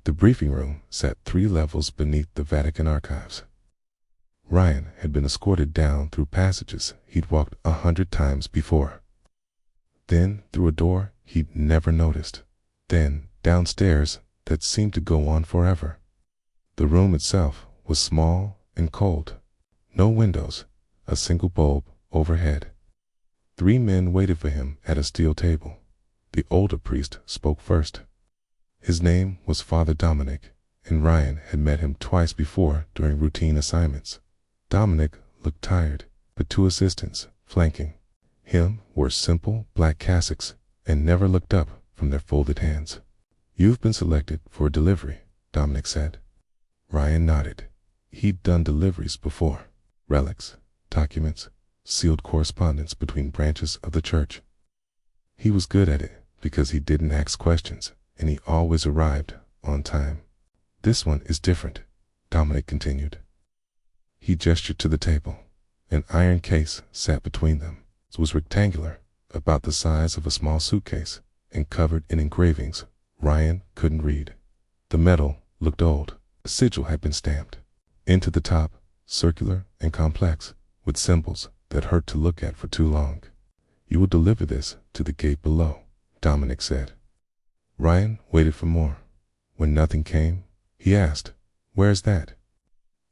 The briefing room sat 3 levels beneath the Vatican archives. Ryan had been escorted down through passages he'd walked 100 times before. Then through a door he'd never noticed. Then downstairs that seemed to go on forever. The room itself was small and cold. No windows, a single bulb overhead. 3 men waited for him at a steel table. The older priest spoke first. His name was Father Dominic, and Ryan had met him twice before during routine assignments. Dominic looked tired, but 2 assistants, flanking him, wore simple black cassocks and never looked up from their folded hands. "You've been selected for a delivery," Dominic said. Ryan nodded. He'd done deliveries before. Relics, documents, sealed correspondence between branches of the church. He was good at it because he didn't ask questions, and he always arrived on time. "This one is different," Dominic continued. He gestured to the table. An iron case sat between them. It was rectangular, about the size of a small suitcase, and covered in engravings Ryan couldn't read. The metal looked old. A sigil had been stamped. Into the top, circular and complex, with symbols that hurt to look at for too long. "You will deliver this to the gate below," Dominic said. Ryan waited for more. When nothing came, he asked, "Where's that?"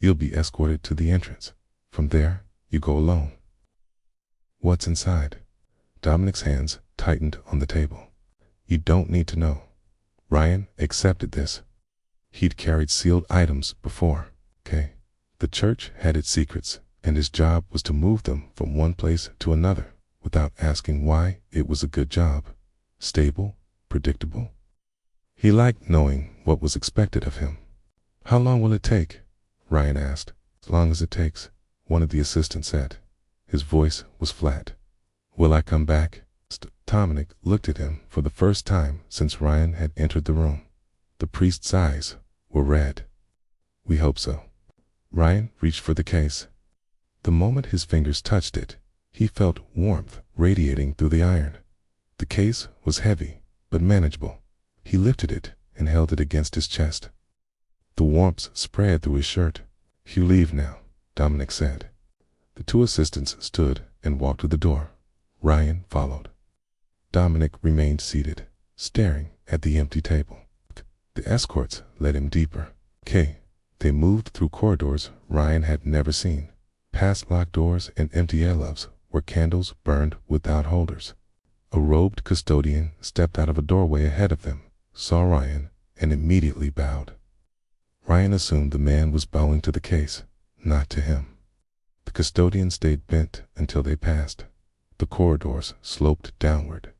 "You'll be escorted to the entrance. From there, you go alone." "What's inside?" Dominic's hands tightened on the table. "You don't need to know." Ryan accepted this. He'd carried sealed items before. Okay. The church had its secrets, and his job was to move them from one place to another without asking why. It was a good job. Stable, predictable. He liked knowing what was expected of him. "How long will it take?" Ryan asked. "As long as it takes," one of the assistants said. His voice was flat. "Will I come back?" Dominic looked at him for the first time since Ryan had entered the room. The priest's eyes were red. "We hope so." Ryan reached for the case. The moment his fingers touched it, he felt warmth radiating through the iron. The case was heavy, but manageable. He lifted it and held it against his chest. The warmth spread through his shirt. "You leave now," Dominic said. The 2 assistants stood and walked to the door. Ryan followed. Dominic remained seated, staring at the empty table. The escorts led him deeper. They moved through corridors Ryan had never seen, past locked doors and empty airlofts where candles burned without holders. A robed custodian stepped out of a doorway ahead of them, saw Ryan, and immediately bowed. Ryan assumed the man was bowing to the case, not to him. The custodian stayed bent until they passed. The corridors sloped downward.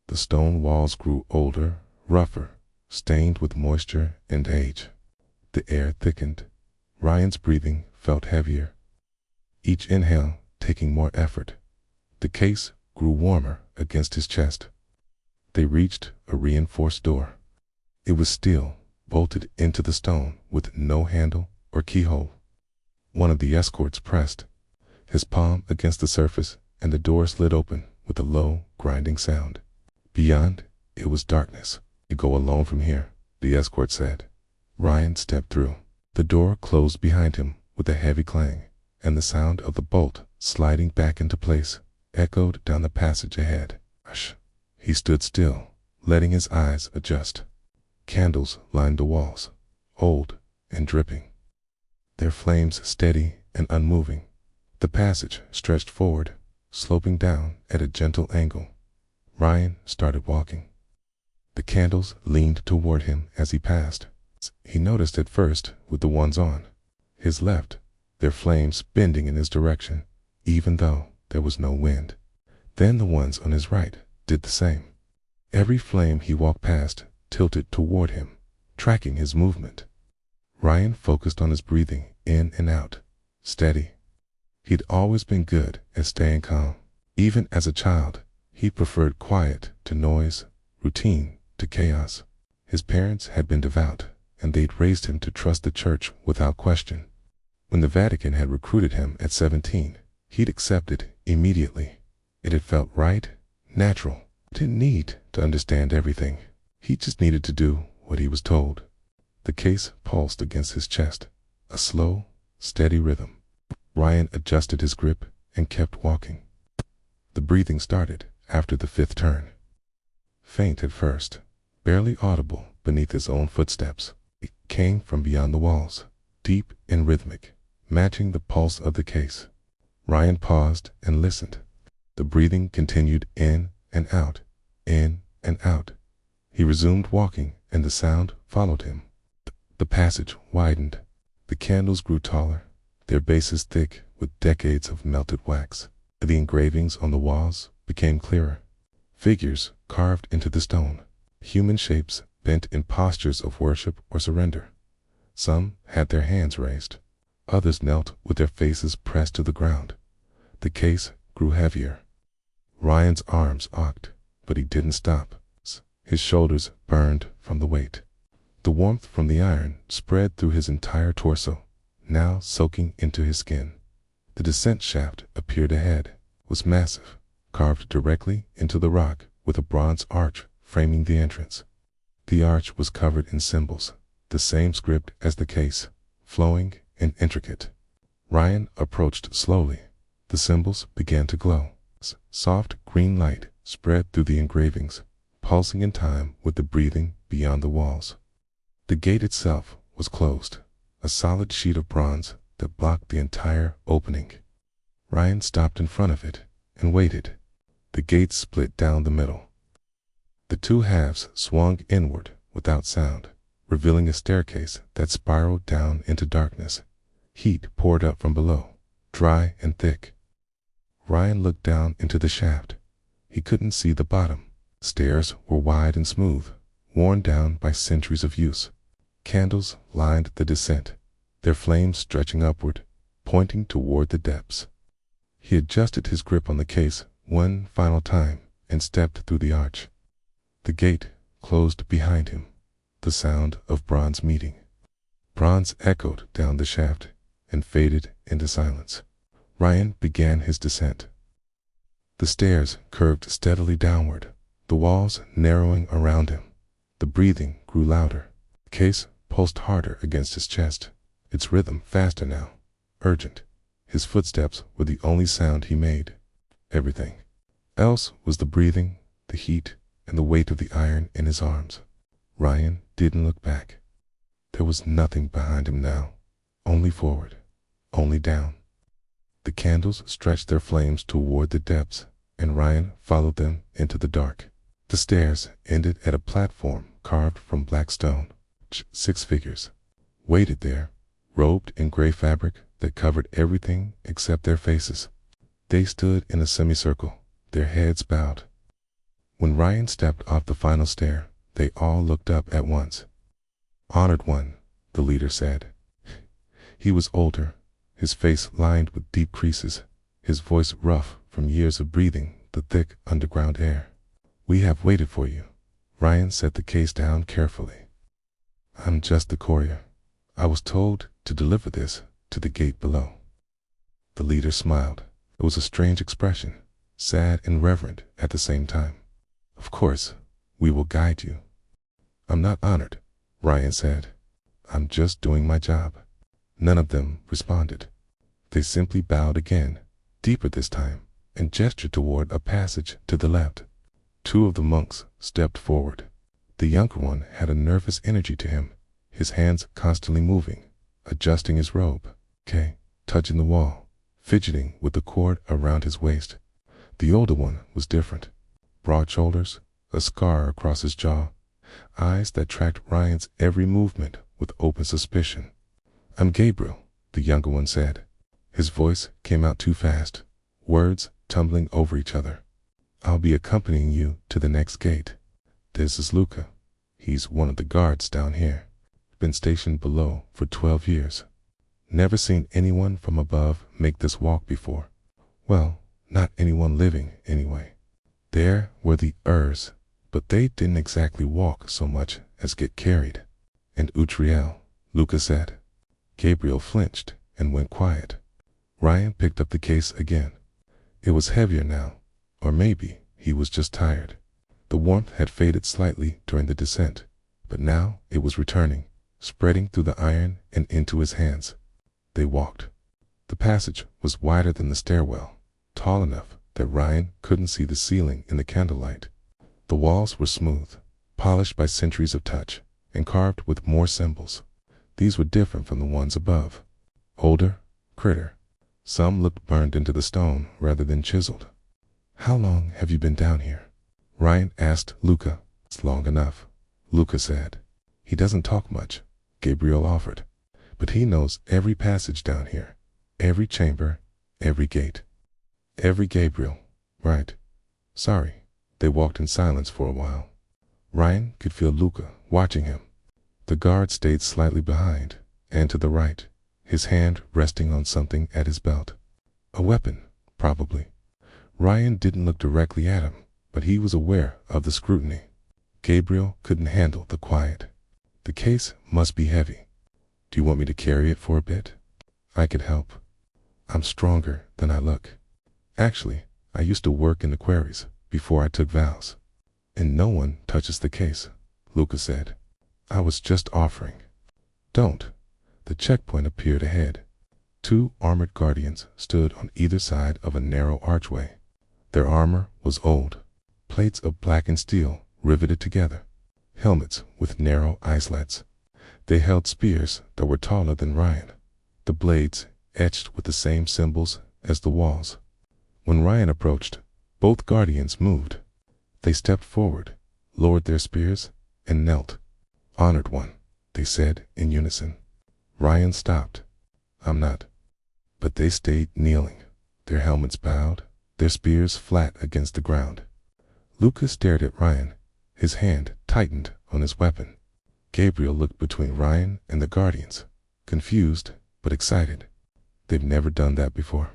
The stone walls grew older, rougher, stained with moisture and age. The air thickened. Ryan's breathing felt heavier, each inhale taking more effort. The case grew warmer against his chest. They reached a reinforced door. It was steel, bolted into the stone with no handle or keyhole. One of the escorts pressed his palm against the surface, and the door slid open with a low, grinding sound. Beyond, it was darkness. "You go alone from here," the escort said. Ryan stepped through. The door closed behind him with a heavy clang, and the sound of the bolt sliding back into place echoed down the passage ahead. "Hush." He stood still, letting his eyes adjust. Candles lined the walls, old and dripping, their flames steady and unmoving. The passage stretched forward, sloping down at a gentle angle. Ryan started walking. The candles leaned toward him as he passed. He noticed at first with the ones on his left, their flames bending in his direction, even though there was no wind. Then the ones on his right did the same. Every flame he walked past tilted toward him, tracking his movement. Ryan focused on his breathing in and out, steady. He'd always been good at staying calm. Even as a child, he preferred quiet to noise, routine to chaos. His parents had been devout, and they'd raised him to trust the church without question. When the Vatican had recruited him at 17, he'd accepted immediately. It had felt right, natural. He didn't need to understand everything. He just needed to do what he was told. The case pulsed against his chest, a slow, steady rhythm. Ryan adjusted his grip and kept walking. The breathing started after the 5th turn. Faint at first, barely audible beneath his own footsteps. It came from beyond the walls, deep and rhythmic, matching the pulse of the case. Ryan paused and listened. The breathing continued in and out, in and out. He resumed walking, and the sound followed him. The passage widened. The candles grew taller, their bases thick with decades of melted wax. The engravings on the walls became clearer. Figures carved into the stone, human shapes bent in postures of worship or surrender. Some had their hands raised. Others knelt with their faces pressed to the ground. The case grew heavier. Ryan's arms arced, but he didn't stop. His shoulders burned from the weight. The warmth from the iron spread through his entire torso, now soaking into his skin. The descent shaft appeared ahead, was massive, carved directly into the rock with a bronze arch framing the entrance. The arch was covered in symbols, the same script as the case, flowing and intricate. Ryan approached slowly. The symbols began to glow. Soft green light spread through the engravings, pulsing in time with the breathing beyond the walls. The gate itself was closed, a solid sheet of bronze that blocked the entire opening. Ryan stopped in front of it and waited. The gate split down the middle. The two halves swung inward without sound, revealing a staircase that spiraled down into darkness. Heat poured up from below, dry and thick. Ryan looked down into the shaft. He couldn't see the bottom. Stairs were wide and smooth, worn down by centuries of use. Candles lined the descent, their flames stretching upward, pointing toward the depths. He adjusted his grip on the case one final time and stepped through the arch. The gate closed behind him, the sound of bronze meeting. Bronze echoed down the shaft and faded into silence. Ryan began his descent. The stairs curved steadily downward, the walls narrowing around him. The breathing grew louder. The case pulsed harder against his chest, its rhythm faster now, urgent. His footsteps were the only sound he made. Everything else was the breathing, the heat, and the weight of the iron in his arms. Ryan didn't look back. There was nothing behind him now, only forward, only down. The candles stretched their flames toward the depths, and Ryan followed them into the dark. The stairs ended at a platform carved from black stone. 6 figures waited there, robed in gray fabric that covered everything except their faces. They stood in a semicircle, their heads bowed. When Ryan stepped off the final stair, they all looked up at once. "Honored one," the leader said. He was older, his face lined with deep creases, his voice rough from years of breathing the thick underground air. "We have waited for you." Ryan set the case down carefully. "I'm just the courier. I was told to deliver this to the gate below." The leader smiled. It was a strange expression, sad and reverent at the same time. "Of course, we will guide you." "I'm not honored," Ryan said. "I'm just doing my job." None of them responded. They simply bowed again, deeper this time, and gestured toward a passage to the left. 2 of the monks stepped forward. The younger one had a nervous energy to him, his hands constantly moving, adjusting his robe, touching the wall, fidgeting with the cord around his waist. The older one was different. Broad shoulders, a scar across his jaw, eyes that tracked Ryan's every movement with open suspicion. "I'm Gabriel," the younger one said. His voice came out too fast, words tumbling over each other. "I'll be accompanying you to the next gate. This is Luca. He's one of the guards down here. Been stationed below for 12 years. Never seen anyone from above make this walk before. Well, not anyone living, anyway. There were the Urs, but they didn't exactly walk so much as get carried." "And Utriel," Luca said. Gabriel flinched and went quiet. Ryan picked up the case again. It was heavier now, or maybe he was just tired. The warmth had faded slightly during the descent, but now it was returning, spreading through the iron and into his hands. They walked. The passage was wider than the stairwell, tall enough that Ryan couldn't see the ceiling in the candlelight. The walls were smooth, polished by centuries of touch, and carved with more symbols. These were different from the ones above. Older, critter. Some looked burned into the stone rather than chiseled. "How long have you been down here?" Ryan asked Luca. "It's long enough," Luca said. "He doesn't talk much," Gabriel offered, "but he knows every passage down here, every chamber, every gate." "Every Gabriel, right. Sorry." They walked in silence for a while. Ryan could feel Luca watching him. The guard stayed slightly behind, and to the right, his hand resting on something at his belt. A weapon, probably. Ryan didn't look directly at him, but he was aware of the scrutiny. Gabriel couldn't handle the quiet. "The case must be heavy. Do you want me to carry it for a bit?" "I could help. I'm stronger than I look. Actually, I used to work in the quarries before I took vows. And no one touches the case," Luca said. "I was just offering." "Don't." The checkpoint appeared ahead. 2 armored guardians stood on either side of a narrow archway. Their armor was old, plates of blackened steel riveted together, helmets with narrow eyelets. They held spears that were taller than Ryan, the blades etched with the same symbols as the walls. When Ryan approached, both guardians moved. They stepped forward, lowered their spears, and knelt. "Honored one," they said in unison. Ryan stopped. "I'm not." But they stayed kneeling, their helmets bowed, their spears flat against the ground. Luca stared at Ryan, his hand tightened on his weapon. Gabriel looked between Ryan and the guardians, confused but excited. They've never done that before.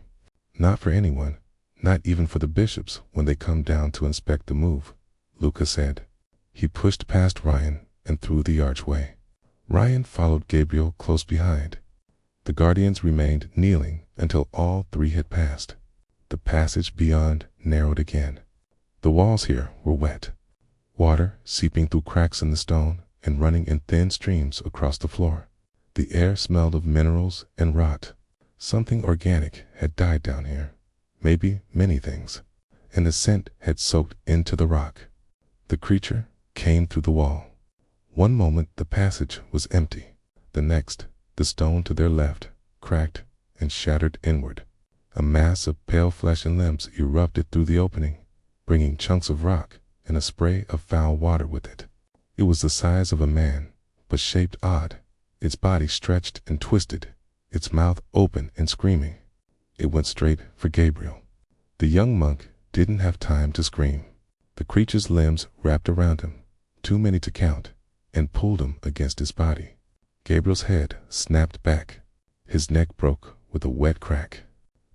Not for anyone, not even for the bishops when they come down to inspect the move, Luca said. He pushed past Ryan and through the archway. Ryan followed Gabriel close behind. The guardians remained kneeling until all 3 had passed. The passage beyond narrowed again. The walls here were wet, water seeping through cracks in the stone and running in thin streams across the floor. The air smelled of minerals and rot. Something organic had died down here, maybe many things, and the scent had soaked into the rock. The creature came through the wall. One moment the passage was empty. The next, the stone to their left cracked and shattered inward. A mass of pale flesh and limbs erupted through the opening, bringing chunks of rock and a spray of foul water with it. It was the size of a man, but shaped odd, its body stretched and twisted, its mouth open and screaming. It went straight for Gabriel. The young monk didn't have time to scream. The creature's limbs wrapped around him, too many to count, and pulled him against his body. Gabriel's head snapped back. His neck broke with a wet crack.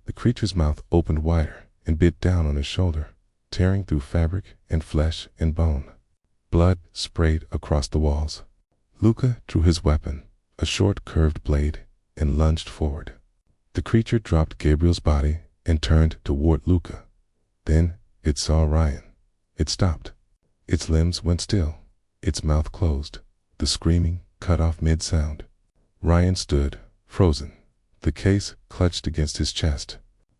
The creature's mouth opened wider and bit down on his shoulder, tearing through fabric and flesh and bone. Blood sprayed across the walls. Luca drew his weapon, a short curved blade, and lunged forward. The creature dropped Gabriel's body and turned toward Luca. Then it saw Ryan. It stopped. Its limbs went still, its mouth closed, the screaming cut off mid-sound. Ryan stood, frozen, the case clutched against his chest.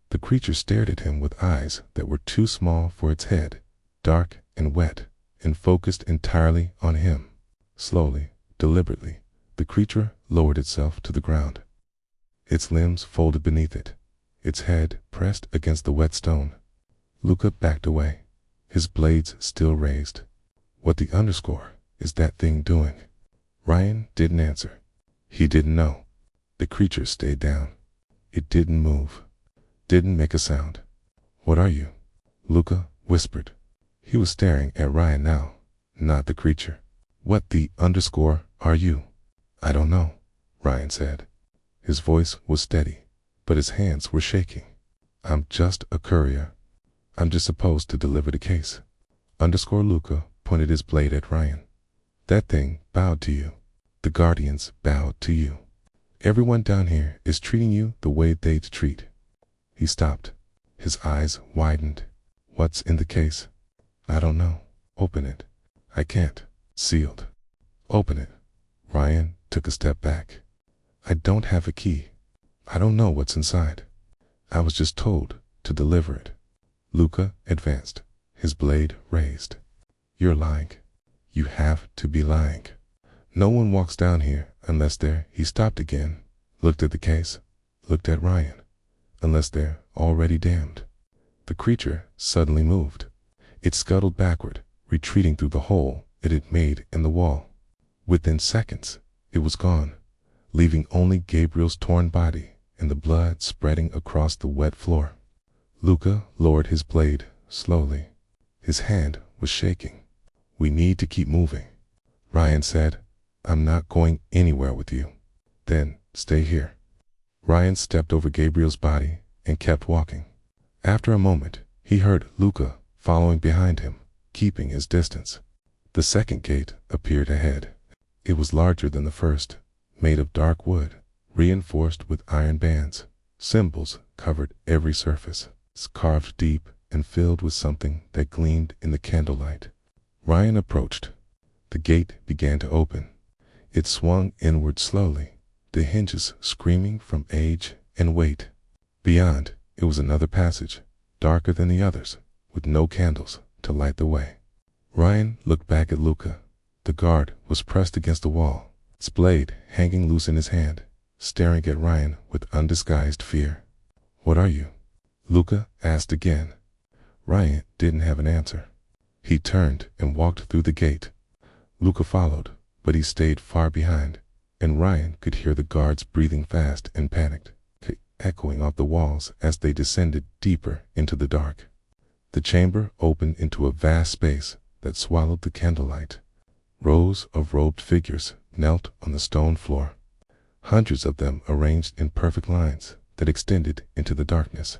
The creature stared at him with eyes that were too small for its head, dark and wet, and focused entirely on him. Slowly, deliberately, the creature lowered itself to the ground. Its limbs folded beneath it, its head pressed against the wet stone. Luca backed away, his blades still raised. "What the underscore is that thing doing?" Ryan didn't answer. He didn't know. The creature stayed down. It didn't move, didn't make a sound. "What are you?" Luca whispered. He was staring at Ryan now, not the creature. "What the underscore are you?" "I don't know," Ryan said. His voice was steady, but his hands were shaking. "I'm just a courier. I'm just supposed to deliver the case." Underscore Luca pointed his blade at Ryan. "That thing bowed to you. The guardians bowed to you. Everyone down here is treating you the way they'd treat." He stopped. His eyes widened. "What's in the case?" "I don't know." "Open it." "I can't." "Sealed." "Open it." Ryan took a step back. I don't have a key. I don't know what's inside. I was just told to deliver it. Luca advanced, his blade raised. You're lying. You have to be lying. No one walks down here unless they're— He stopped again, looked at the case, looked at Ryan. Unless they're already damned. The creature suddenly moved. It scuttled backward, retreating through the hole it had made in the wall. Within seconds, it was gone, leaving only Gabriel's torn body and the blood spreading across the wet floor. Luca lowered his blade slowly. His hand was shaking. We need to keep moving. Ryan said, I'm not going anywhere with you. Then stay here. Ryan stepped over Gabriel's body and kept walking. After a moment, he heard Luca following behind him, keeping his distance. The second gate appeared ahead. It was larger than the first, made of dark wood, reinforced with iron bands. Symbols covered every surface, carved deep and filled with something that gleamed in the candlelight. Ryan approached. The gate began to open. It swung inward slowly, the hinges screaming from age and weight. Beyond, it was another passage, darker than the others, with no candles to light the way. Ryan looked back at Luca. The guard was pressed against the wall, its blade hanging loose in his hand, staring at Ryan with undisguised fear. What are you? Luca asked again. Ryan didn't have an answer. He turned and walked through the gate. Luca followed, but he stayed far behind, and Ryan could hear the guards breathing fast and panicked, echoing off the walls as they descended deeper into the dark. The chamber opened into a vast space that swallowed the candlelight. Rows of robed figures knelt on the stone floor, hundreds of them arranged in perfect lines that extended into the darkness.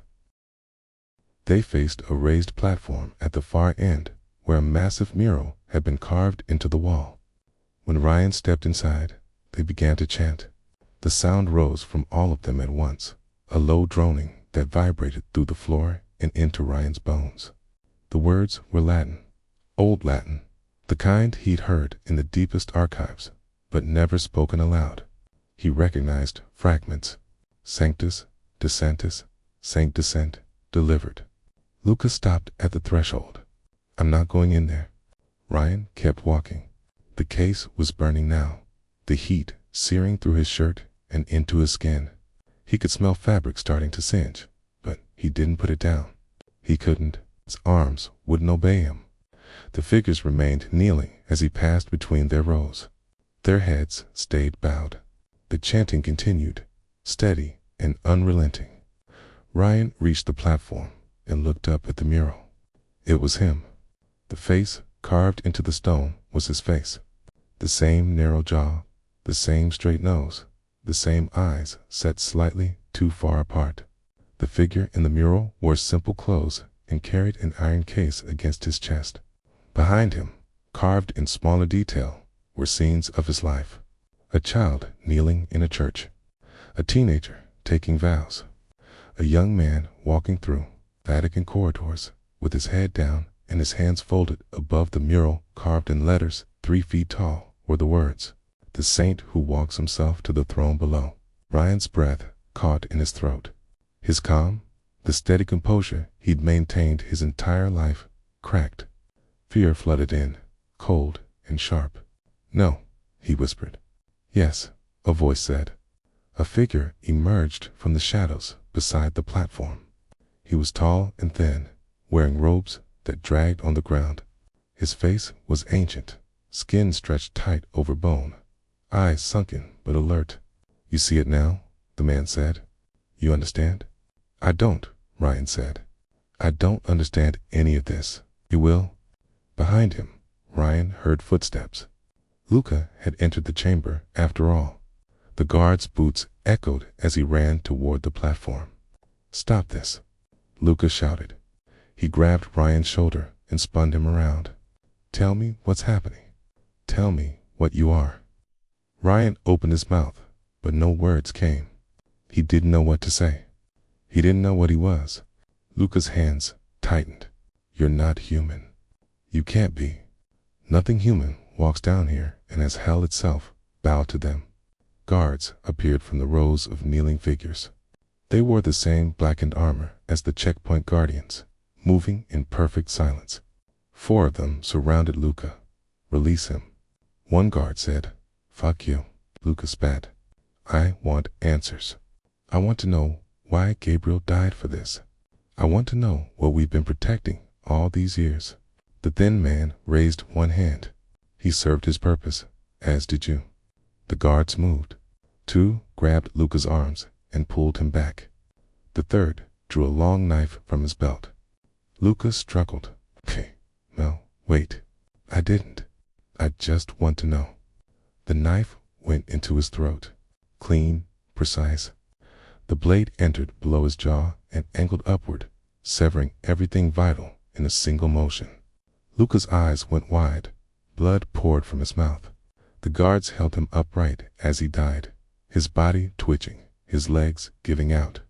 They faced a raised platform at the far end where a massive mural had been carved into the wall. When Ryan stepped inside, they began to chant. The sound rose from all of them at once, a low droning that vibrated through the floor and into Ryan's bones. The words were Latin, Old Latin, the kind he'd heard in the deepest archives, but never spoken aloud. He recognized fragments: Sanctus, Descentus, Saint Descent, Delivered. Luca stopped at the threshold. I'm not going in there. Ryan kept walking. The case was burning now, the heat searing through his shirt and into his skin. He could smell fabric starting to singe, but he didn't put it down. He couldn't. His arms wouldn't obey him. The figures remained kneeling as he passed between their rows. Their heads stayed bowed. The chanting continued, steady and unrelenting. Ryan reached the platform and looked up at the mural. It was him. The face carved into the stone was his face. The same narrow jaw, the same straight nose, the same eyes set slightly too far apart. The figure in the mural wore simple clothes and carried an iron case against his chest. Behind him, carved in smaller detail, were scenes of his life. A child kneeling in a church, a teenager taking vows, a young man walking through Vatican corridors with his head down and his hands folded above the mural. Carved in letters 3 feet tall were the words, "The saint who walks himself to the throne below." Ryan's breath caught in his throat. His calm, the steady composure he'd maintained his entire life, cracked. Fear flooded in, cold and sharp. "No," he whispered. "Yes," a voice said. A figure emerged from the shadows beside the platform. He was tall and thin, wearing robes that dragged on the ground. His face was ancient, skin stretched tight over bone, eyes sunken but alert. "You see it now?" the man said. "You understand?" "I don't," Ryan said. "I don't understand any of this." "You will?" Behind him, Ryan heard footsteps. Luca had entered the chamber after all. The guard's boots echoed as he ran toward the platform. "Stop this," Luca shouted. He grabbed Ryan's shoulder and spun him around. "Tell me what's happening. Tell me what you are." Ryan opened his mouth, but no words came. He didn't know what to say. He didn't know what he was. Luca's hands tightened. "You're not human. You can't be. Nothing human walks down here and has hell itself bow to them." guards appeared from the rows of kneeling figures. They wore the same blackened armor as the checkpoint guardians, moving in perfect silence. 4 of them surrounded Luca. "Release him," one guard said. "Fuck you," Luca spat. "I want answers. I want to know why Gabriel died for this. I want to know what we've been protecting all these years." The thin man raised one hand. "He served his purpose, as did you." The guards moved. 2 grabbed Luca's arms and pulled him back. The third drew a long knife from his belt. Luca struggled. "Okay, no, wait. I didn't. I just want to know." The knife went into his throat. Clean, precise. The blade entered below his jaw and angled upward, severing everything vital in a single motion. Luca's eyes went wide. Blood poured from his mouth. The guards held him upright as he died, his body twitching, his legs giving out.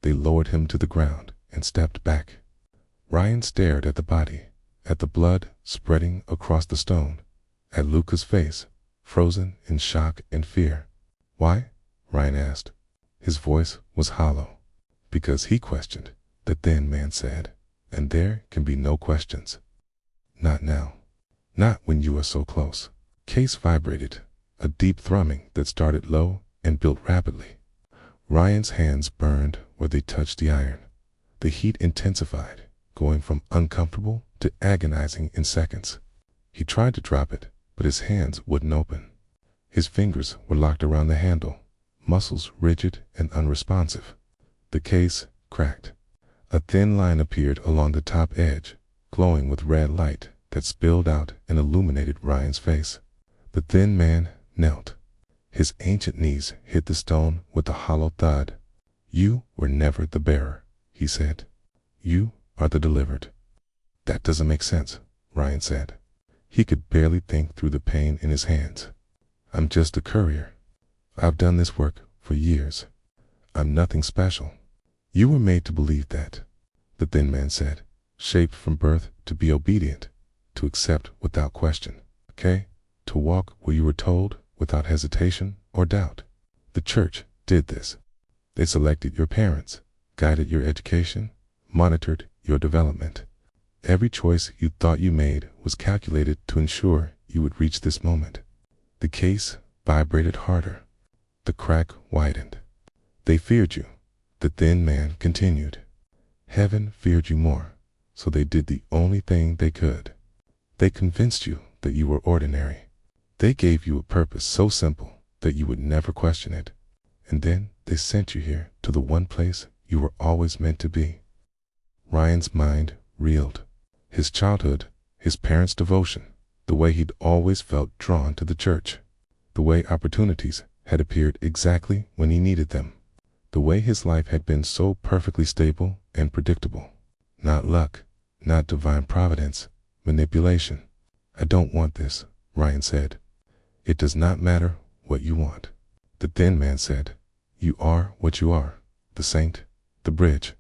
They lowered him to the ground and stepped back. Ryan stared at the body, at the blood spreading across the stone, at Luca's face, frozen in shock and fear. "Why?" Ryan asked. His voice was hollow. "Because he questioned," the thin man said, "and there can be no questions. Not now. Not when you are so close." Case vibrated, a deep thrumming that started low and built rapidly. Ryan's hands burned where they touched the iron. The heat intensified, going from uncomfortable to agonizing in seconds. He tried to drop it, but his hands wouldn't open. His fingers were locked around the handle, muscles rigid and unresponsive. The case cracked. A thin line appeared along the top edge, glowing with red light that spilled out and illuminated Ryan's face. The thin man knelt. His ancient knees hit the stone with a hollow thud. "You were never the bearer," he said. "You are the delivered." "That doesn't make sense," Ryan said. He could barely think through the pain in his hands. "I'm just a courier. I've done this work for years. I'm nothing special." "You were made to believe that," the thin man said, "shaped from birth to be obedient, to accept without question, okay? To walk where you were told without hesitation or doubt. The church did this. They selected your parents, guided your education, monitored your development. Every choice you thought you made was calculated to ensure you would reach this moment." The case vibrated harder. The crack widened. "They feared you," the thin man continued. "Heaven feared you more, so they did the only thing they could. They convinced you that you were ordinary. They gave you a purpose so simple that you would never question it. And then they sent you here to the one place you were always meant to be." Ryan's mind reeled. His childhood, his parents' devotion, the way he'd always felt drawn to the church, the way opportunities had appeared exactly when he needed them, the way his life had been so perfectly stable and predictable. Not luck, not divine providence, manipulation. "I don't want this," Ryan said. "It does not matter what you want." The thin man said, "You are what you are, the saint, the bridge,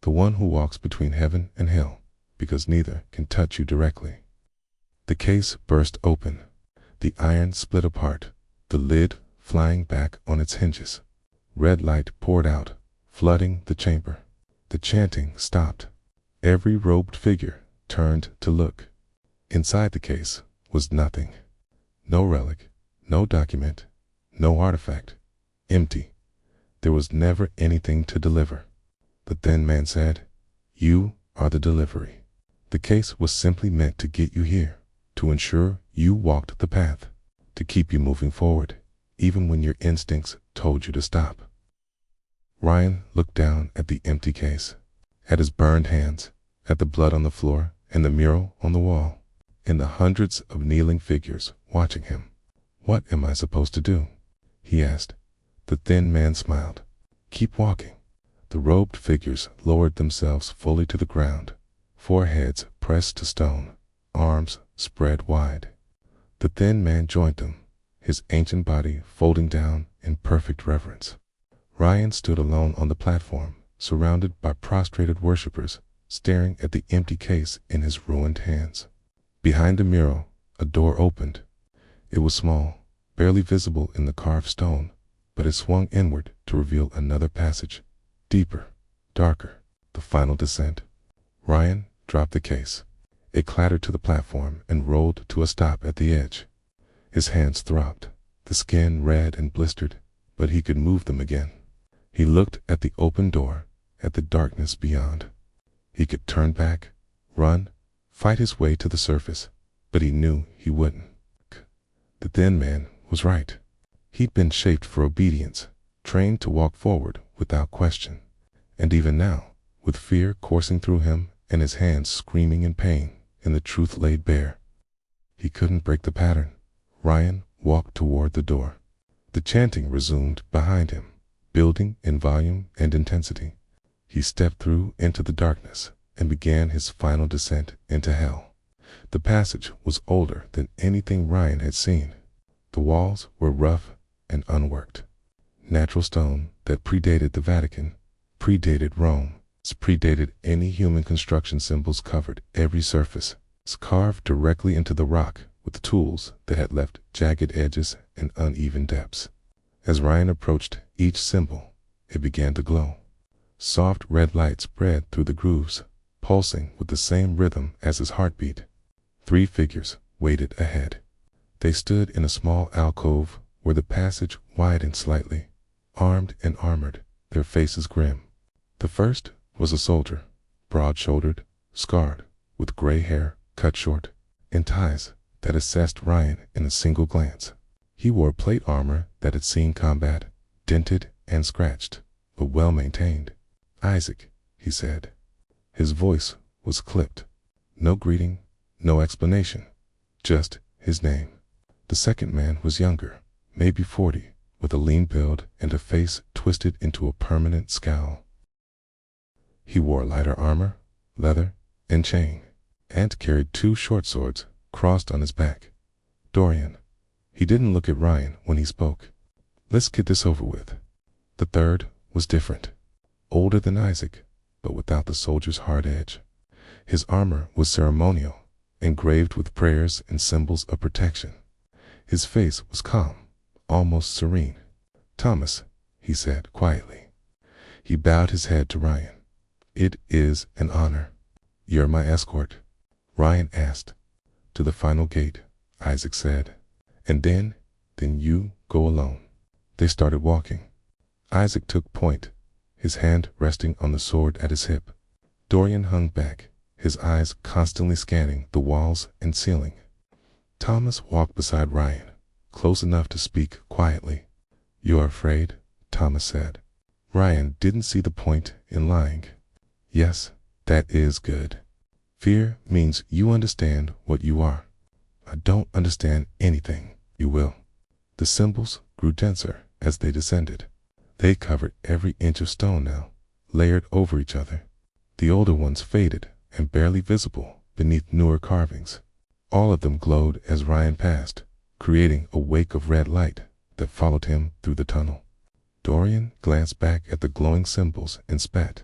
the one who walks between heaven and hell, because neither can touch you directly." The case burst open. The iron split apart, the lid flying back on its hinges. Red light poured out, flooding the chamber. The chanting stopped. Every robed figure turned to look. Inside the case was nothing. No relic, no document, no artifact. Empty. There was never anything to deliver. The thin man said, "You are the delivery." The case was simply meant to get you here, to ensure you walked the path, to keep you moving forward, even when your instincts told you to stop. Ryan looked down at the empty case, at his burned hands, at the blood on the floor and the mural on the wall, and the hundreds of kneeling figures watching him. "What am I supposed to do?" he asked. The thin man smiled. "Keep walking." The robed figures lowered themselves fully to the ground, foreheads pressed to stone, arms spread wide. The thin man joined them, his ancient body folding down in perfect reverence. Ryan stood alone on the platform, surrounded by prostrated worshippers, staring at the empty case in his ruined hands. Behind the mural, a door opened. It was small, barely visible in the carved stone, but it swung inward to reveal another passage, deeper, darker, the final descent. Ryan dropped the case. It clattered to the platform and rolled to a stop at the edge. His hands throbbed, the skin red and blistered, but he could move them again. He looked at the open door, at the darkness beyond. He could turn back, run, fight his way to the surface, but he knew he wouldn't. The thin man was right. He'd been shaped for obedience, trained to walk forward without question. And even now, with fear coursing through him and his hands screaming in pain and the truth laid bare, he couldn't break the pattern. Ryan walked toward the door. The chanting resumed behind him, building in volume and intensity. He stepped through into the darkness and began his final descent into hell. The passage was older than anything Ryan had seen. The walls were rough and unworked. Natural stone that predated the Vatican, predated Rome, predated any human construction symbols covered every surface, carved directly into the rock with tools that had left jagged edges and uneven depths. As Ryan approached each symbol, it began to glow. Soft red light spread through the grooves, pulsing with the same rhythm as his heartbeat. 3 figures waited ahead. They stood in a small alcove where the passage widened slightly, armed and armored, their faces grim. The first was a soldier, broad-shouldered, scarred, with gray hair cut short, and ties that assessed Ryan in a single glance. He wore plate armor that had seen combat, dented and scratched, but well maintained. "Isaac," he said. His voice was clipped. No greeting, no explanation, just his name. The second man was younger, maybe 40, with a lean build and a face twisted into a permanent scowl. He wore lighter armor, leather, and chain, and carried 2 short swords crossed on his back. "Dorian." He didn't look at Ryan when he spoke. "Let's get this over with." The third was different. Older than Isaac, but without the soldier's hard edge. His armor was ceremonial, engraved with prayers and symbols of protection. His face was calm, almost serene. "Thomas," he said quietly. He bowed his head to Ryan. "It is an honor." "You're my escort?" Ryan asked. "To the final gate," Isaac said. "And then you go alone." They started walking. Isaac took point, his hand resting on the sword at his hip. Dorian hung back, his eyes constantly scanning the walls and ceiling. Thomas walked beside Ryan, close enough to speak quietly. "You are afraid?" Thomas said. Ryan didn't see the point in lying. "Yes, that is good. Fear means you understand what you are." "I don't understand anything." "You will." The symbols grew denser as they descended. They covered every inch of stone now, layered over each other. The older ones faded and barely visible beneath newer carvings. All of them glowed as Ryan passed, creating a wake of red light that followed him through the tunnel. Dorian glanced back at the glowing symbols and spat.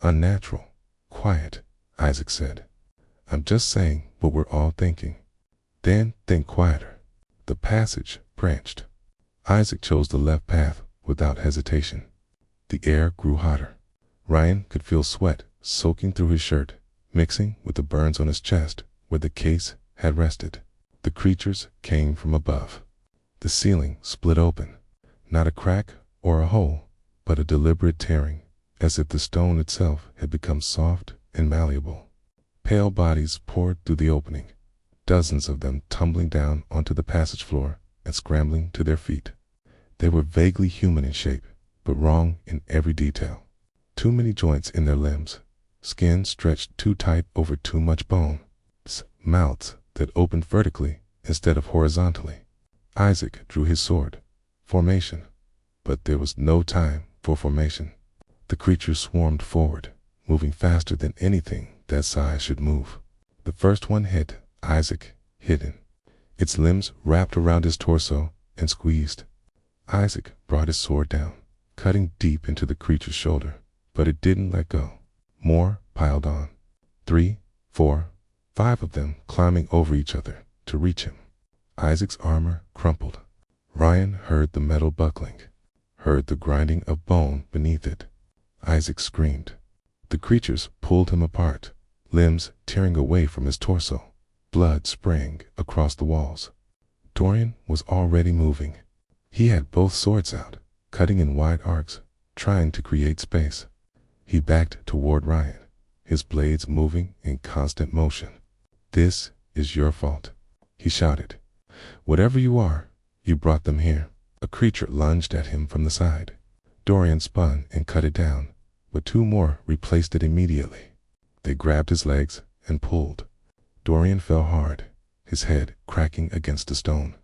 "Unnatural, quiet," Isaac said. "I'm just saying what we're all thinking." "Then think quieter." The passage branched. Isaac chose the left path without hesitation. The air grew hotter. Ryan could feel sweat soaking through his shirt, mixing with the burns on his chest where the case had rested. The creatures came from above. The ceiling split open, not a crack or a hole, but a deliberate tearing, as if the stone itself had become soft and malleable. Pale bodies poured through the opening, dozens of them tumbling down onto the passage floor and scrambling to their feet. They were vaguely human in shape, but wrong in every detail. Too many joints in their limbs, skin stretched too tight over too much bone, mouths that opened vertically instead of horizontally. Isaac drew his sword. Formation. But there was no time for formation. The creatures swarmed forward, moving faster than anything that size should move. The first one hit Isaac, hidden. Its limbs wrapped around his torso and squeezed. Isaac brought his sword down, cutting deep into the creature's shoulder, but it didn't let go. More piled on. 3, 4, 5 of them climbing over each other to reach him. Isaac's armor crumpled. Ryan heard the metal buckling. heard the grinding of bone beneath it. Isaac screamed. The creatures pulled him apart, limbs tearing away from his torso, blood spraying across the walls. Dorian was already moving. He had both swords out, cutting in wide arcs, trying to create space. He backed toward Ryan, his blades moving in constant motion. "This is your fault," he shouted. "Whatever you are, you brought them here." A creature lunged at him from the side. Dorian spun and cut it down, but two more replaced it immediately. They grabbed his legs and pulled. Dorian fell hard, his head cracking against a stone.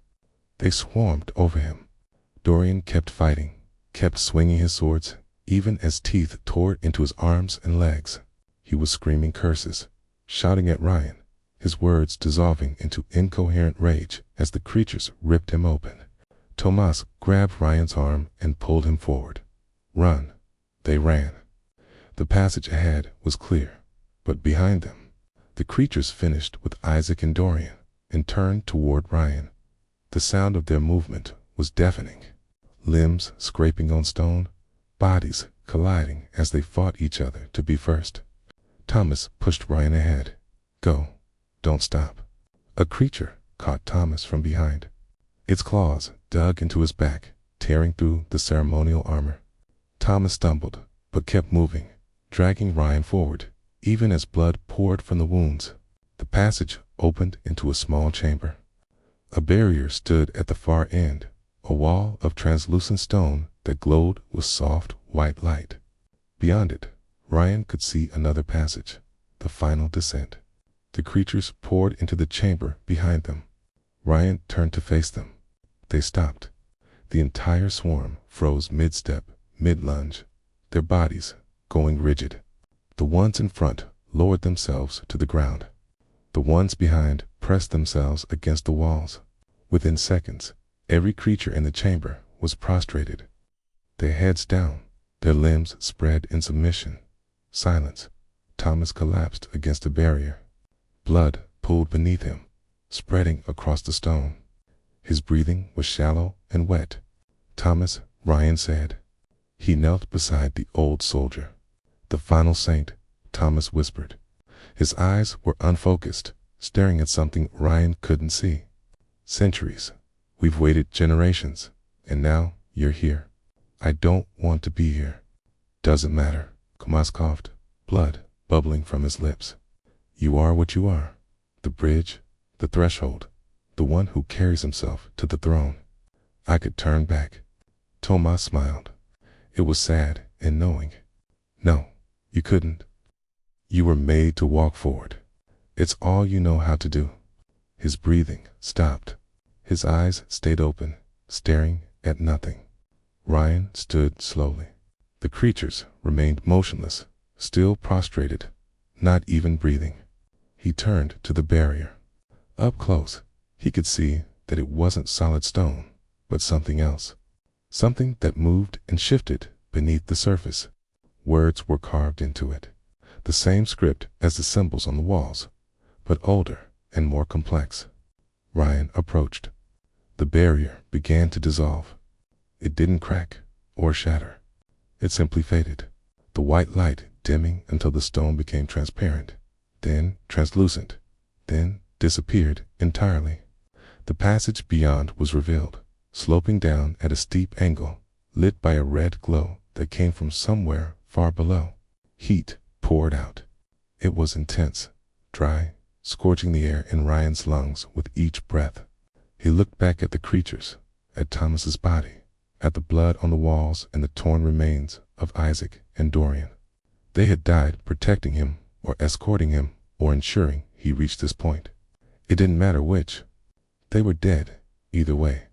They swarmed over him. Dorian kept fighting, kept swinging his swords, even as teeth tore into his arms and legs. He was screaming curses, shouting at Ryan, his words dissolving into incoherent rage as the creatures ripped him open. Tomas grabbed Ryan's arm and pulled him forward. "Run." They ran. The passage ahead was clear, but behind them, the creatures finished with Isaac and Dorian and turned toward Ryan. The sound of their movement was deafening. Limbs scraping on stone, bodies colliding as they fought each other to be first. Thomas pushed Ryan ahead. "Go. Don't stop." A creature caught Thomas from behind. Its claws dug into his back, tearing through the ceremonial armor. Thomas stumbled, but kept moving, dragging Ryan forward, even as blood poured from the wounds. The passage opened into a small chamber. A barrier stood at the far end, a wall of translucent stone that glowed with soft white light. Beyond it, Ryan could see another passage, the final descent. The creatures poured into the chamber behind them. Ryan turned to face them. They stopped. The entire swarm froze mid-step, mid-lunge, their bodies going rigid. The ones in front lowered themselves to the ground. The ones behind pressed themselves against the walls. Within seconds, every creature in the chamber was prostrated, their heads down, their limbs spread in submission. Silence. Thomas collapsed against a barrier. Blood pooled beneath him, spreading across the stone. His breathing was shallow and wet. "Thomas," Ryan said. He knelt beside the old soldier. "The final saint," Thomas whispered. His eyes were unfocused, staring at something Ryan couldn't see. "Centuries. We've waited generations, and now you're here. I don't want to be here." "Doesn't matter," Tomas coughed, blood bubbling from his lips. "You are what you are. The bridge, the threshold, the one who carries himself to the throne." "I could turn back." Tomas smiled. It was sad and knowing. "No, you couldn't. You were made to walk forward. It's all you know how to do." His breathing stopped. His eyes stayed open, staring at nothing. Ryan stood slowly. The creatures remained motionless, still prostrated, not even breathing. He turned to the barrier. Up close, he could see that it wasn't solid stone, but something else. Something that moved and shifted beneath the surface. Words were carved into it, the same script as the symbols on the walls, but older and more complex. Ryan approached. The barrier began to dissolve. It didn't crack or shatter. It simply faded, the white light dimming until the stone became transparent, then translucent, then disappeared entirely. The passage beyond was revealed, sloping down at a steep angle, lit by a red glow that came from somewhere far below. Heat poured out. It was intense, dry, scorching the air in Ryan's lungs with each breath. He looked back at the creatures, at Thomas's body, at the blood on the walls and the torn remains of Isaac and Dorian. They had died protecting him or escorting him or ensuring he reached this point. It didn't matter which. They were dead, either way.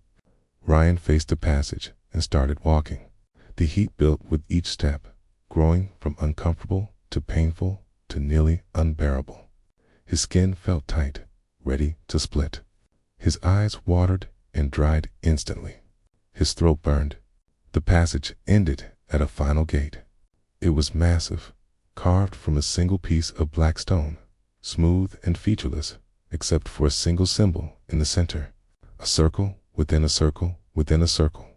Ryan faced the passage and started walking. The heat built with each step, growing from uncomfortable to painful to nearly unbearable. His skin felt tight, ready to split. His eyes watered and dried instantly. His throat burned. The passage ended at a final gate. It was massive, carved from a single piece of black stone, smooth and featureless, except for a single symbol in the center, a circle within a circle within a circle.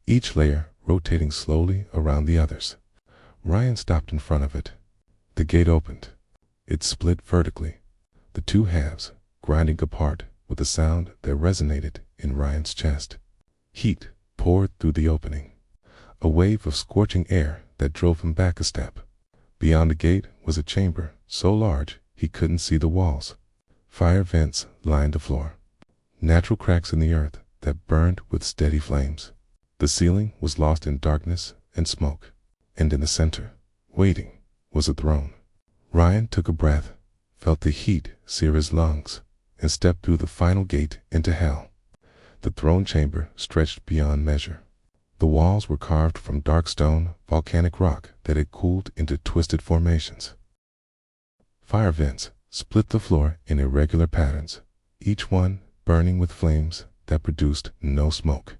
Each layer rotating slowly around the others. Ryan stopped in front of it. The gate opened. It split vertically, the two halves grinding apart with a sound that resonated in Ryan's chest. Heat poured through the opening, a wave of scorching air that drove him back a step. Beyond the gate was a chamber so large he couldn't see the walls. Fire vents lined the floor, natural cracks in the earth that burned with steady flames. The ceiling was lost in darkness and smoke, and in the center, waiting, was a throne. Ryan took a breath, felt the heat sear his lungs, and stepped through the final gate into hell. The throne chamber stretched beyond measure. The walls were carved from dark stone, volcanic rock that had cooled into twisted formations. Fire vents split the floor in irregular patterns, each one burning with flames that produced no smoke.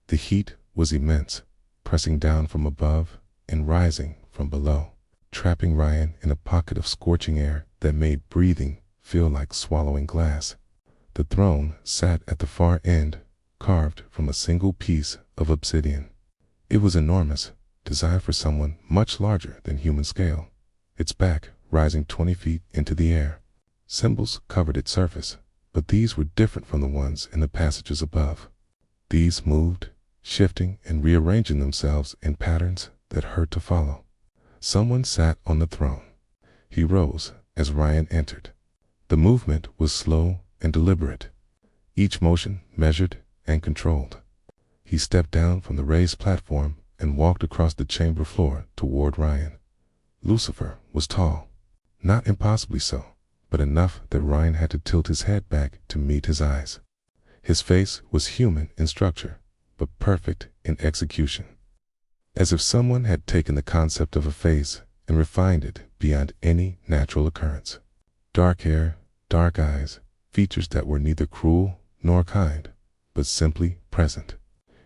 The heat was immense, pressing down from above and rising from below, trapping Ryan in a pocket of scorching air that made breathing feel like swallowing glass. The throne sat at the far end, carved from a single piece of obsidian. It was enormous, designed for someone much larger than human scale, its back rising 20 feet into the air. Symbols covered its surface, but these were different from the ones in the passages above. These moved, shifting and rearranging themselves in patterns that hurt to follow. Someone sat on the throne. He rose as Ryan entered. The movement was slow and deliberate, each motion measured and controlled. He stepped down from the raised platform and walked across the chamber floor toward Ryan. Lucifer was tall, not impossibly so, but enough that Ryan had to tilt his head back to meet his eyes. His face was human in structure, but perfect in execution. As if someone had taken the concept of a face and refined it beyond any natural occurrence. Dark hair, dark eyes, features that were neither cruel nor kind, but simply present.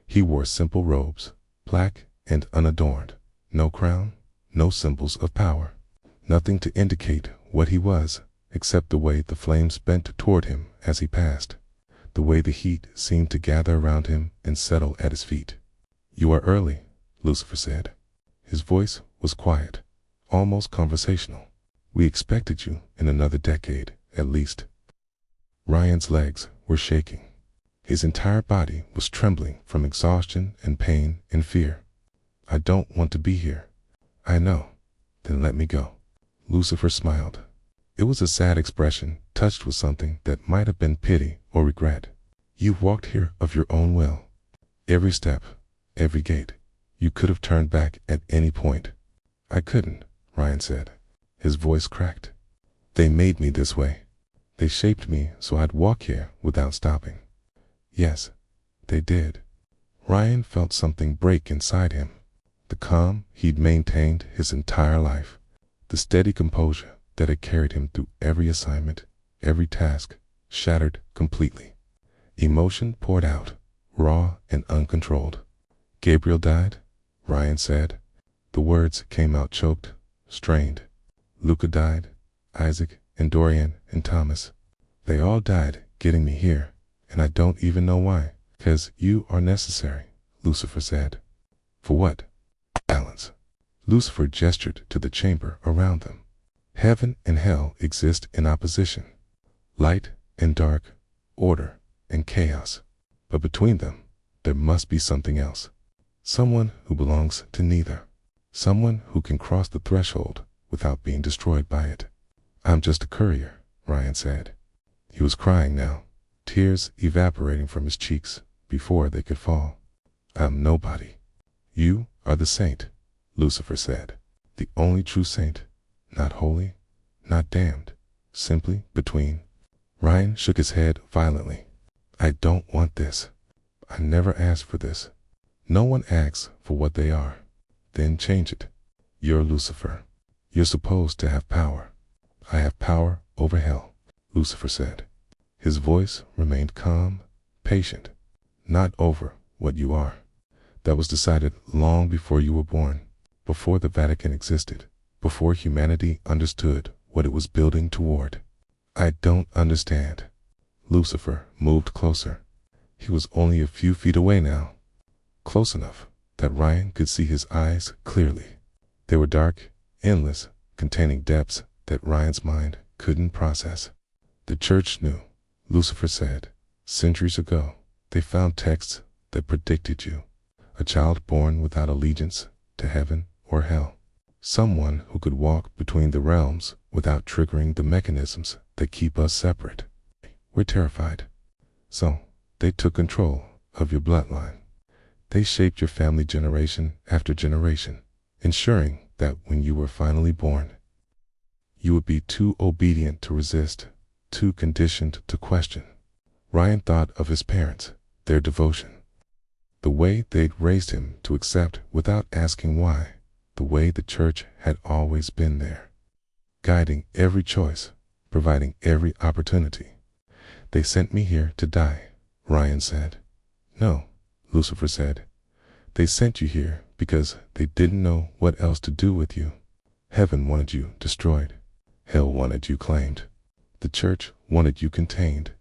He wore simple robes, black and unadorned, no crown, no symbols of power, nothing to indicate what he was, except the way the flames bent toward him as he passed, the way the heat seemed to gather around him and settle at his feet. "You are early," Lucifer said. His voice was quiet, almost conversational. "We expected you in another decade, at least." Ryan's legs were shaking. His entire body was trembling from exhaustion and pain and fear. "I don't want to be here." "I know. Then let me go." Lucifer smiled. It was a sad expression, touched with something that might have been pity or regret. "You've walked here of your own will. Every step, every gate. You could have turned back at any point." "I couldn't," Ryan said. His voice cracked. "They made me this way. They shaped me so I'd walk here without stopping." "Yes, they did." Ryan felt something break inside him. The calm he'd maintained his entire life, the steady composure that had carried him through every assignment, every task, shattered completely. Emotion poured out, raw and uncontrolled. "Gabriel died," Ryan said. The words came out choked, strained. "Luca died, Isaac and Dorian and Thomas. They all died getting me here, and I don't even know why." "'Cause you are necessary," Lucifer said. "For what?" "Balance." Lucifer gestured to the chamber around them. "Heaven and hell exist in opposition. Light and dark, order and chaos. But between them, there must be something else. Someone who belongs to neither. Someone who can cross the threshold without being destroyed by it." "I'm just a courier," Ryan said. He was crying now, tears evaporating from his cheeks before they could fall. "I'm nobody." "You are the saint," Lucifer said. "The only true saint. Not holy, not damned, simply between." Ryan shook his head violently. "I don't want this. I never asked for this. No one asks for what they are, then change it. You're Lucifer. You're supposed to have power." "I have power over hell," Lucifer said. His voice remained calm, patient. "Not over what you are. That was decided long before you were born, before the Vatican existed, before humanity understood what it was building toward." "I don't understand." Lucifer moved closer. He was only a few feet away now. Close enough that Ryan could see his eyes clearly. They were dark, endless, containing depths that Ryan's mind couldn't process. The church knew, Lucifer said. Centuries ago, they found texts that predicted you. A child born without allegiance to heaven or hell. Someone who could walk between the realms without triggering the mechanisms that keep us separate. We're terrified. So, they took control of your bloodline. They shaped your family generation after generation, ensuring that when you were finally born, you would be too obedient to resist, too conditioned to question. Ryan thought of his parents, their devotion. The way they'd raised him to accept without asking why. The way the church had always been there, guiding every choice, providing every opportunity. They sent me here to die, Ryan said. No, Lucifer said. They sent you here because they didn't know what else to do with you. Heaven wanted you destroyed. Hell wanted you claimed. The church wanted you contained.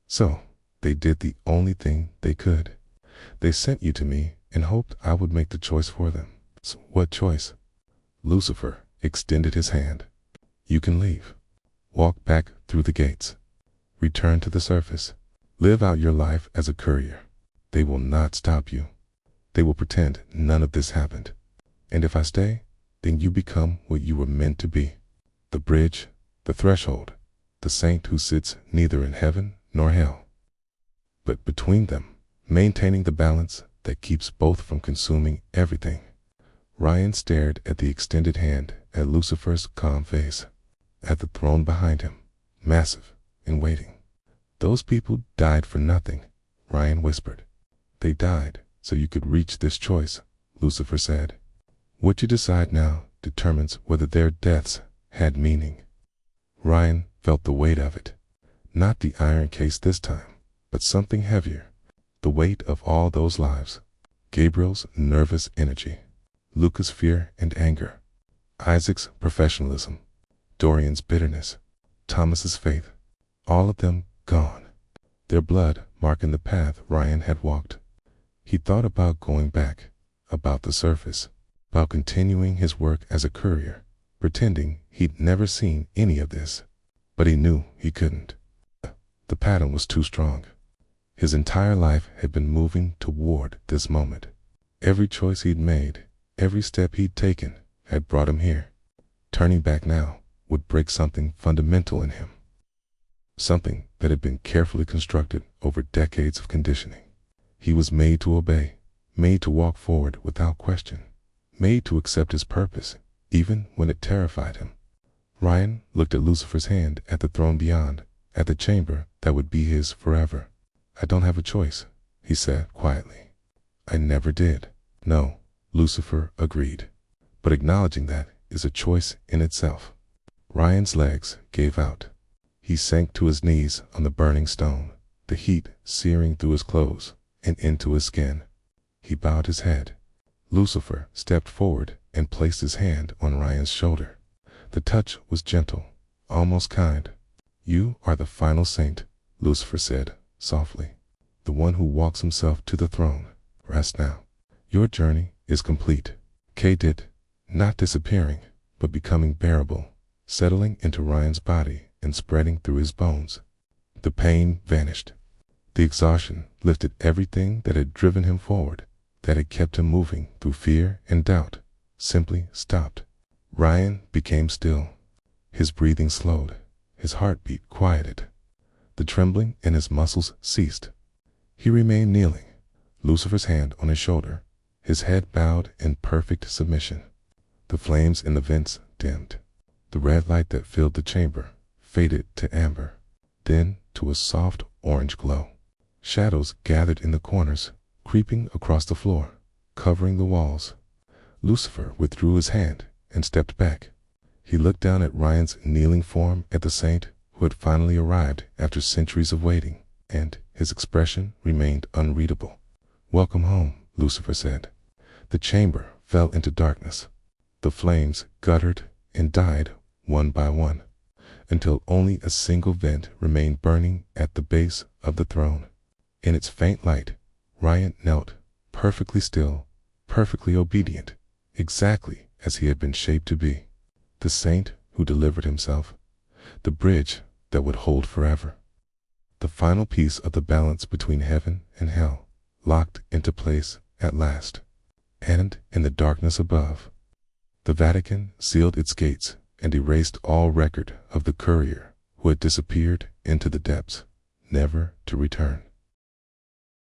So, they did the only thing they could. They sent you to me and hoped I would make the choice for them. So what choice? Lucifer extended his hand. You can leave. Walk back through the gates. Return to the surface. Live out your life as a courier. They will not stop you. They will pretend none of this happened. And if I stay, then you become what you were meant to be. The bridge, the threshold, the saint who sits neither in heaven nor hell, but between them, maintaining the balance that keeps both from consuming everything. Ryan stared at the extended hand, at Lucifer's calm face, at the throne behind him, massive and waiting. Those people died for nothing, Ryan whispered. They died so you could reach this choice, Lucifer said. What you decide now determines whether their deaths had meaning. Ryan felt the weight of it. Not the iron case this time, but something heavier. The weight of all those lives. Gabriel's nervous energy. Luca's fear and anger. Isaac's professionalism. Dorian's bitterness. Thomas's faith. All of them gone. Their blood marking the path Ryan had walked. He thought about going back, about the surface, about continuing his work as a courier, pretending he'd never seen any of this. But he knew he couldn't. The pattern was too strong. His entire life had been moving toward this moment. Every choice he'd made, every step he'd taken, had brought him here. Turning back now would break something fundamental in him. Something that had been carefully constructed over decades of conditioning. He was made to obey, made to walk forward without question, made to accept his purpose, even when it terrified him. Ryan looked at Lucifer's hand at the throne beyond, at the chamber that would be his forever. I don't have a choice, he said quietly. I never did. No, Lucifer agreed. But acknowledging that is a choice in itself. Ryan's legs gave out. He sank to his knees on the burning stone, the heat searing through his clothes and into his skin. He bowed his head. Lucifer stepped forward and placed his hand on Ryan's shoulder. The touch was gentle, almost kind. You are the final saint, Lucifer said softly. The one who walks himself to the throne. Rest now. Your journey is complete. Kay did, not disappearing, but becoming bearable, settling into Ryan's body and spreading through his bones. The pain vanished. The exhaustion lifted everything that had driven him forward, that had kept him moving through fear and doubt, simply stopped. Ryan became still. His breathing slowed. His heartbeat quieted. The trembling in his muscles ceased. He remained kneeling, Lucifer's hand on his shoulder, his head bowed in perfect submission. The flames in the vents dimmed. The red light that filled the chamber faded to amber, then to a soft orange glow. Shadows gathered in the corners, creeping across the floor, covering the walls. Lucifer withdrew his hand and stepped back. He looked down at Ryan's kneeling form, at the saint who had finally arrived after centuries of waiting, and his expression remained unreadable. Welcome home, Lucifer said. The chamber fell into darkness. The flames guttered and died one by one, until only a single vent remained burning at the base of the throne. In its faint light, Ryan knelt, perfectly still, perfectly obedient, exactly as he had been shaped to be. The saint who delivered himself, the bridge that would hold forever. The final piece of the balance between heaven and hell, locked into place at last. And in the darkness above, the Vatican sealed its gates and erased all record of the courier who had disappeared into the depths, never to return.